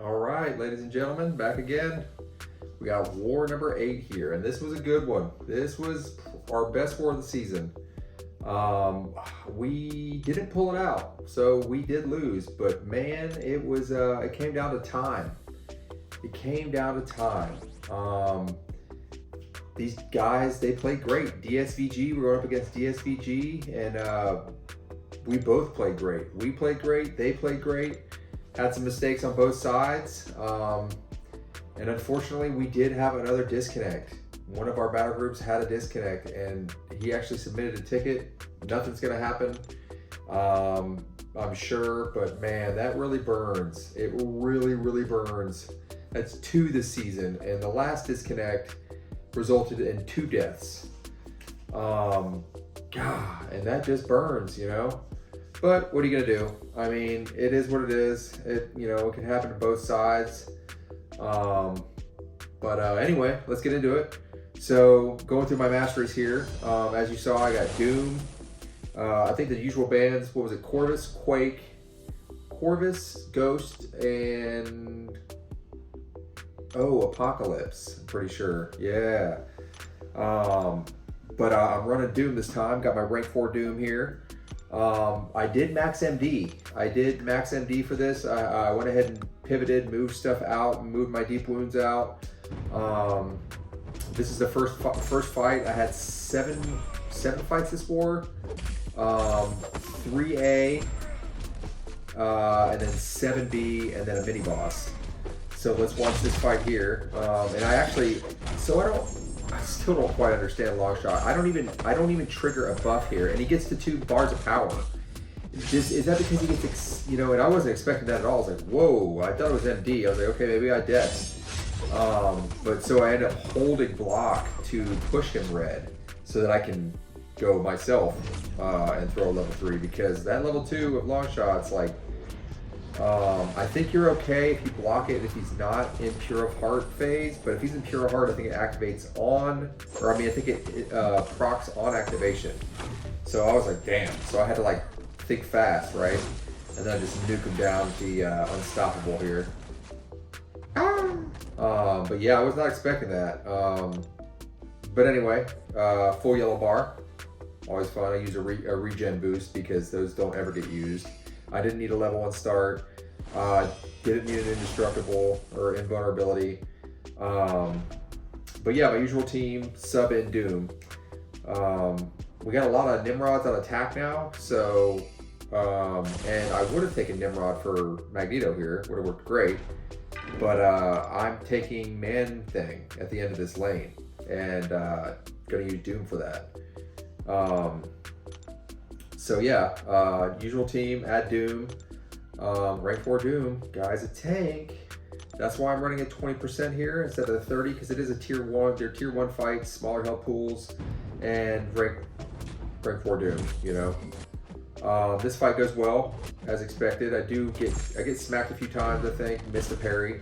All right, ladies and gentlemen, back again. We got war number 8 here, and this was a good one. This was our best war of the season. We didn't pull it out, so we did lose. But man, it came down to time. It came down to time. These guys, they played great. DSVG, we were up against DSVG, and we both played great. We played great. They played great. Had some mistakes on both sides, and unfortunately we did have another disconnect. One of our battle groups had a disconnect, and he actually submitted a ticket. Nothing's gonna happen, I'm sure, but man, that really burns. It really, really burns. That's 2 this season, and the last disconnect resulted in 2 deaths. God, and that just burns, you know? But what are you gonna do? I mean, it is what it is. It can happen to both sides. Anyway, let's get into it. So going through my masteries here, as you saw, I got Doom. I think the usual bands. What was it? Corvus, Quake, Corvus, Ghost, and Apocalypse. I'm pretty sure. Yeah. I'm running Doom this time. Got my rank 4 Doom here. I did max MD. I did max MD for this. I went ahead and pivoted, moved stuff out, moved my deep wounds out. This is the first fight. I had seven fights this war. 3A, and then 7B, and then a mini boss. So let's watch this fight here. I still don't quite understand Longshot. I don't even trigger a buff here, and he gets to 2 bars of power. Is that because he gets, and I wasn't expecting that at all. I was like, whoa, I thought it was MD. I was like, okay, maybe I death. So I end up holding block to push him red so that I can go myself and throw a level 3, because that level 2 of Longshot's like, I think you're okay if you block it if he's not in Pure of Heart phase, but if he's in Pure of Heart, I think it activates I think it procs on activation. So I was like, damn. So I had to think fast, right? And then I just nuke him down with the unstoppable here. But yeah, I was not expecting that. But anyway, full yellow bar. Always fun. I use a regen boost because those don't ever get used. I didn't need a level 1 start. Didn't need an indestructible or invulnerability. But yeah, my usual team, sub in Doom. We got a lot of Nimrods on attack now, so and I would have taken Nimrod for Magneto here, would have worked great. But I'm taking Man Thing at the end of this lane, and gonna use Doom for that. So yeah, usual team, add Doom, rank 4 Doom, guy's a tank. That's why I'm running at 20% here instead of the 30, because it is a tier 1. They're tier 1 fights, smaller health pools, and rank 4 Doom. This fight goes well as expected. I get smacked a few times. I think missed a parry.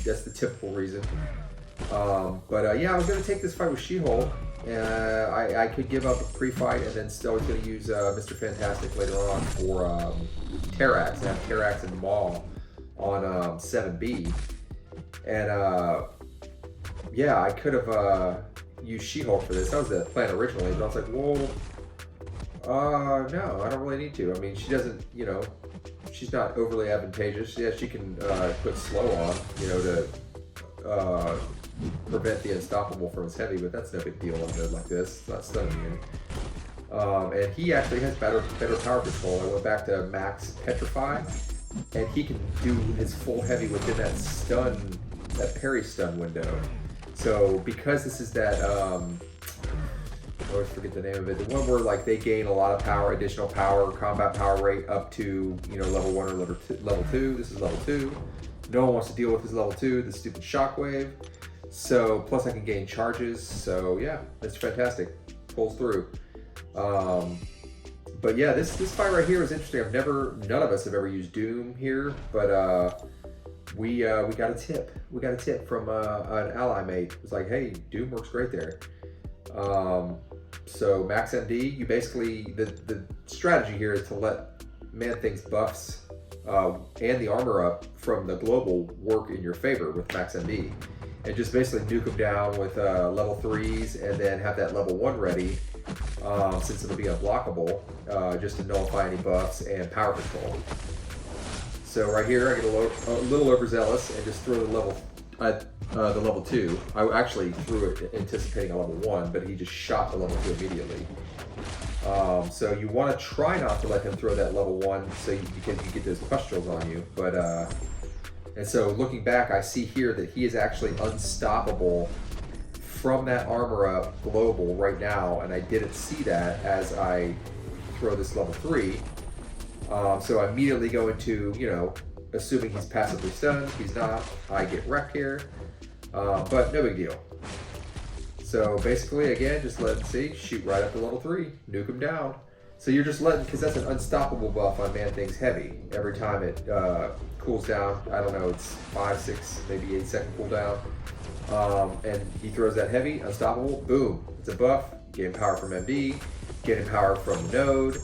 That's the typical reason. Yeah, I was gonna take this fight with She-Hulk. I could give up a pre-fight and then still was going to use Mr. Fantastic later on for Terrax. I have Terrax and Maw on 7B. And yeah, I could have used She-Hulk for this. That was the plan originally, but I was like, well, no, I don't really need to. I mean, she doesn't, she's not overly advantageous. Yeah, she can put slow on, to prevent the unstoppable from his heavy, but that's no big deal on good like this. It's not stunning him. And he actually has better power control. I went back to max Petrify, and he can do his full heavy within that parry stun window. So because this is that, I always forget the name of it, the one where they gain a lot of power, additional power, combat power rate up to level 1 or level 2. This is level 2. No one wants to deal with his level 2, the stupid shockwave. So, plus I can gain charges. So yeah, that's fantastic. Pulls through. But yeah, this fight right here is interesting. None of us have ever used Doom here, but we got a tip. We got a tip from an ally mate. It was like, hey, Doom works great there. So max MD, you basically, the strategy here is to let Man-Thing's buffs and the armor up from the global work in your favor with max MD. And just basically nuke them down with level 3s and then have that level 1 ready, since it'll be unblockable, just to nullify any buffs and power control. So right here, I get a little overzealous and just throw the level 2. I actually threw it anticipating a level 1, but he just shot the level 2 immediately. So you want to try not to let him throw that level 1 because you get those pustules on you. But and so looking back, I see here that he is actually unstoppable from that armor up global right now, and I didn't see that as I throw this level 3. So I immediately go into, you know, assuming he's passively stunned. He's not. I get wrecked here, but no big deal. So basically, again, just let him see, shoot right up to level 3, nuke him down. So you're just letting, because that's an unstoppable buff on Man Thing's Heavy. Every time it cools down, I don't know, it's 5, 6, maybe 8 second cooldown. And he throws that heavy, unstoppable, boom, it's a buff. Get him power from MD, get him power from node,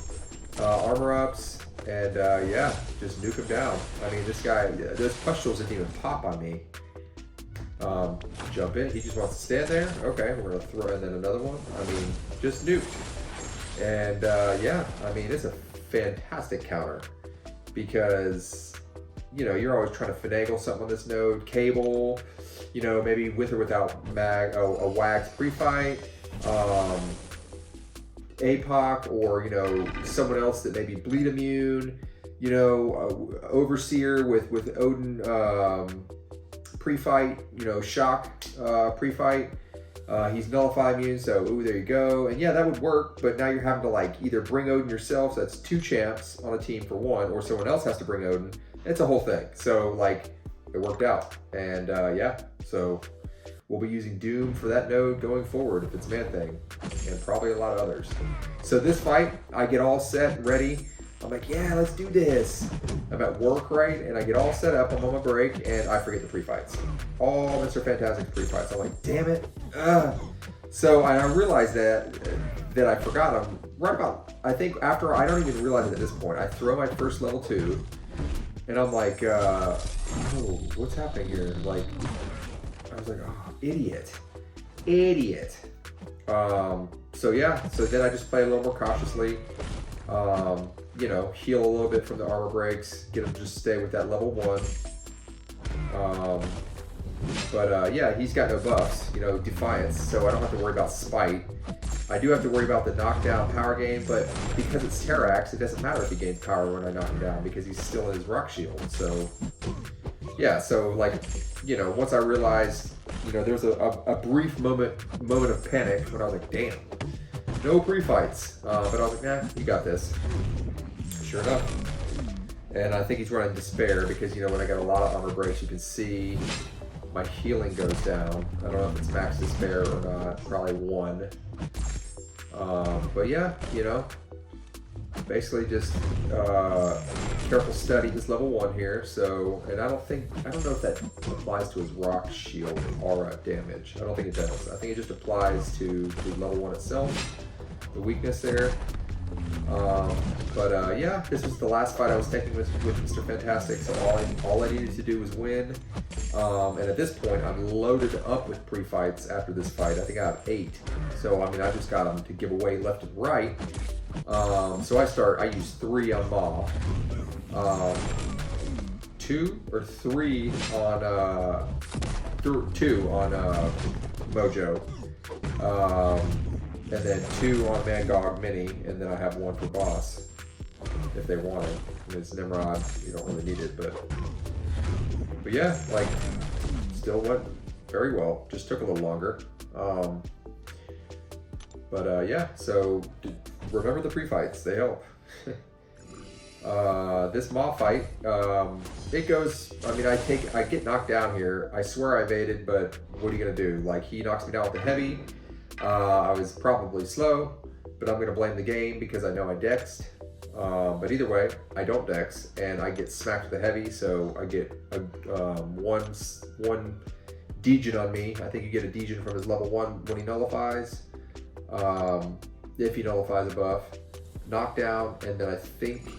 armor ups, and yeah, just nuke him down. I mean, this guy, those pustules didn't even pop on me. Jump in, he just wants to stand there. Okay, we're gonna throw in then another one. I mean, just nuke. And yeah, I mean, it's a fantastic counter because, you know, you're always trying to finagle something on this node. Cable, you know, maybe with or without a Wags pre-fight, APOC, or, you know, someone else that may be bleed immune, you know, Overseer with Odin pre-fight, you know, shock pre-fight. He's nullify immune, so ooh, there you go. And yeah, that would work, but now you're having to like either bring Odin yourself, so that's 2 champs on a team for 1, or someone else has to bring Odin. It's a whole thing. So like, it worked out. And yeah, so we'll be using Doom for that node going forward if it's Man Thing, and probably a lot of others. So this fight, I get all set, ready. I'm like, yeah, let's do this. I'm at work, right? And I get all set up, I'm on my break, and I forget the pre-fights. All Mr. Fantastic pre-fights. I'm like, damn it. So I realized that I forgot them right about, I think after, I don't even realize it at this point. I throw my first level 2, and I'm like, oh, what's happening here? Like, I was like, oh, idiot. So yeah, so then I just play a little more cautiously. You know, heal a little bit from the armor breaks, get him to just stay with that level 1. But yeah, he's got no buffs, you know, Defiance, so I don't have to worry about Spite. I do have to worry about the knockdown power gain, but because it's Terrax, it doesn't matter if he gains power when I knock him down because he's still in his rock shield. So yeah, so like, you know, once I realized, you know, there was a brief moment of panic when I was like, damn, no pre-fights. But I was like, nah, you got this. Sure enough. And I think he's running Despair because, you know, when I got a lot of armor breaks, you can see my healing goes down. I don't know if it's max Despair or not, probably 1. But yeah, you know, basically just careful study this level 1 here. So, and I don't know if that applies to his rock shield aura damage. I don't think it does. I think it just applies to the level 1 itself, the weakness there. But yeah, this was the last fight I was taking with Mr. Fantastic, so all I needed to do was win. And at this point, I'm loaded up with pre-fights after this fight. I think I have 8. So, I mean, I just got them to give away left and right. So I use 3 on Maw. 2 or 3 on, 2 on Mojo. And then 2 on Mangog Mini, and then I have 1 for Boss, if they want it. I mean, it's Nimrod, you don't really need it, but yeah, like, still went very well, just took a little longer. But yeah, so remember the pre-fights, they help. This Maw fight, it goes, I mean, I get knocked down here. I swear I evaded, but what are you gonna do? Like, he knocks me down with the heavy. I was probably slow, but I'm gonna blame the game because I know I dexed. But either way, I don't dex, and I get smacked with the heavy, so I get a one degen on me. I think you get a degen from his level 1 when he nullifies, if he nullifies a buff. Knockdown, and then I think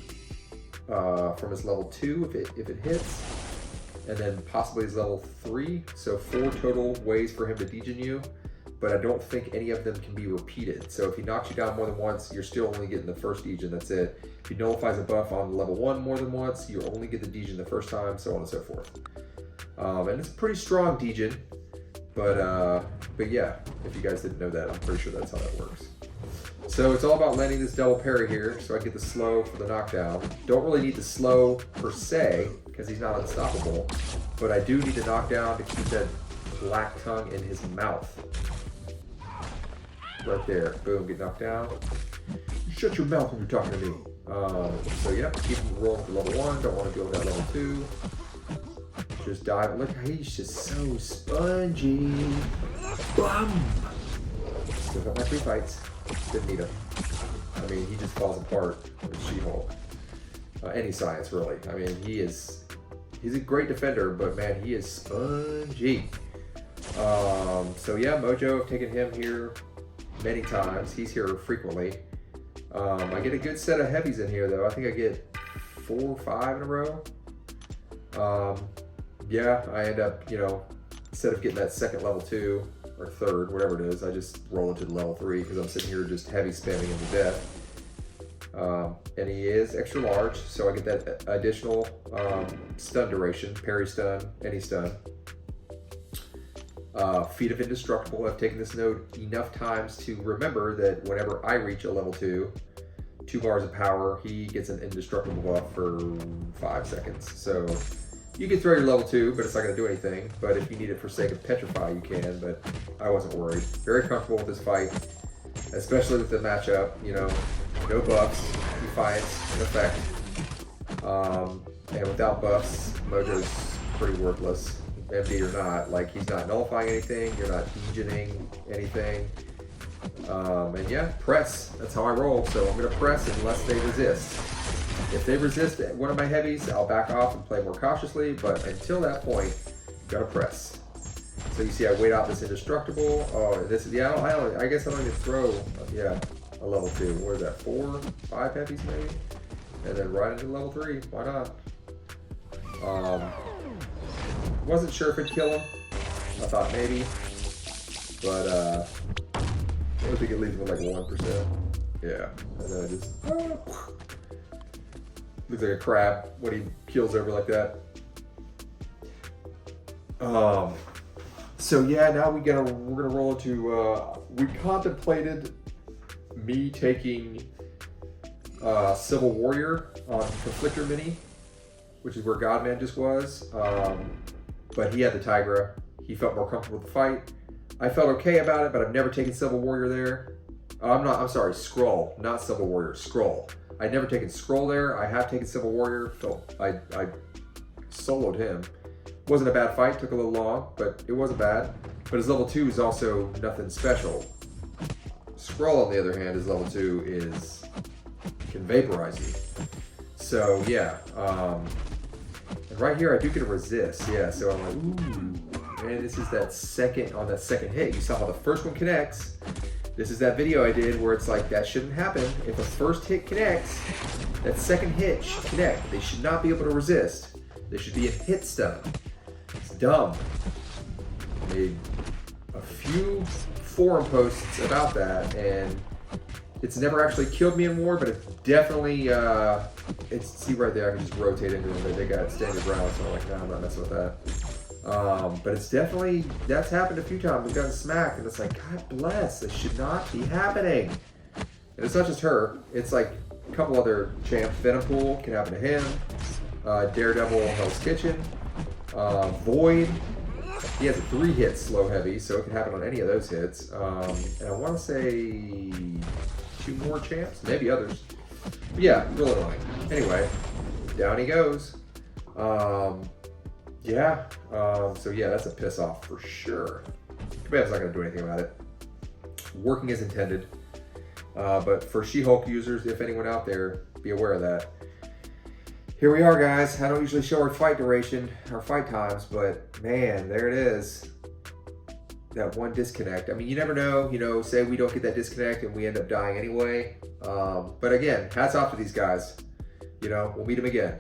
from his level 2 if it hits, and then possibly his level 3. So 4 total ways for him to degen you, but I don't think any of them can be repeated. So if he knocks you down more than once, you're still only getting the first degen, that's it. If he nullifies a buff on level 1 more than once, you only get the degen the first time, so on and so forth. And it's a pretty strong degen, but yeah, if you guys didn't know that, I'm pretty sure that's how that works. So it's all about landing this double parry here, so I get the slow for the knockdown. Don't really need the slow per se, because he's not unstoppable, but I do need the knockdown to keep that black tongue in his mouth. Right there, boom, get knocked down. Shut your mouth when you're talking to me. So yeah, keep him rolling for level 1, don't want to deal with that level 2. Just dive, look how he's just so spongy. Bum! Still got my 3 fights. Didn't need him. I mean, he just falls apart with She-Hulk. Any science, really. I mean, he's a great defender, but man, he is spongy. So yeah, Mojo, I've taken him here many times. He's here frequently. I get a good set of heavies in here, though. I think I get 4 or 5 in a row. Yeah, I end up, you know, instead of getting that second level 2 or third, whatever it is, I just roll into the level 3 because I'm sitting here just heavy spamming him to death. And he is extra large, so I get that additional stun duration, parry stun, any stun. Feat of Indestructible. I've taken this node enough times to remember that whenever I reach a level 2 bars of power, he gets an indestructible buff for 5 seconds. So you can throw your level 2, but it's not going to do anything. But if you need it for sake of Petrify, you can, but I wasn't worried. Very comfortable with this fight, especially with the matchup, you know, no buffs, defiance in effect. And without buffs, Mojo's pretty worthless. MD or not, like he's not nullifying anything, you're not degening anything. And yeah, press, that's how I roll. So I'm gonna press unless they resist. If they resist one of my heavies, I'll back off and play more cautiously, but until that point, gotta press. So you see I wait out this indestructible. Oh, this is, yeah, I guess I don't even throw, yeah, a level 2. What is that, 4, 5 heavies maybe? And then right into level 3, why not? Wasn't sure if it'd kill him. I thought maybe, but I don't think it leaves him with like 1%. Yeah, and then I just looks like a crab when he keels over like that. So yeah, now we're gonna roll into. We contemplated me taking Civil Warrior on Conflictor Mini, which is where Godman just was. But he had the Tigra. He felt more comfortable with the fight. I felt okay about it, but I've never taken Civil Warrior there. I'm sorry, Skrull, not Civil Warrior, Skrull. I'd never taken Skrull there. I have taken Civil Warrior. I soloed him. Wasn't a bad fight, took a little long, but it wasn't bad. But his level 2 is also nothing special. Skrull, on the other hand, his level 2 can vaporize you. So yeah, and right here I do get a resist, yeah, so I'm like, ooh, and this is that second hit. You saw how the first one connects. This is that video I did where it's like, that shouldn't happen. If a first hit connects, that second hit should connect. They should not be able to resist. They should be a hit stun. It's dumb. I made a few forum posts about that, and it's never actually killed me in war, but it's definitely, see right there, I can just rotate into them. They got standard ground, so I'm like, nah, I'm not messing with that. But it's definitely, that's happened a few times. We've gotten smacked, and it's like, God bless, this should not be happening. And it's not just her, it's like a couple other champs. Venompool can happen to him. Daredevil, Hell's Kitchen. Void, he has a 3-hit slow heavy, so it can happen on any of those hits. And I want to say 2 more champs, maybe others. But yeah, real annoying. Anyway, down he goes. Yeah, so yeah, that's a piss off for sure. Kabam's not gonna do anything about it. Working as intended. But for She-Hulk users, if anyone out there, be aware of that. Here we are, guys. I don't usually show our fight duration, our fight times, but man, there it is. That one disconnect. I mean, you never know, you know, say we don't get that disconnect and we end up dying anyway. But again, hats off to these guys. we'll meet him again.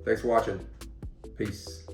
Thanks for watching. Peace.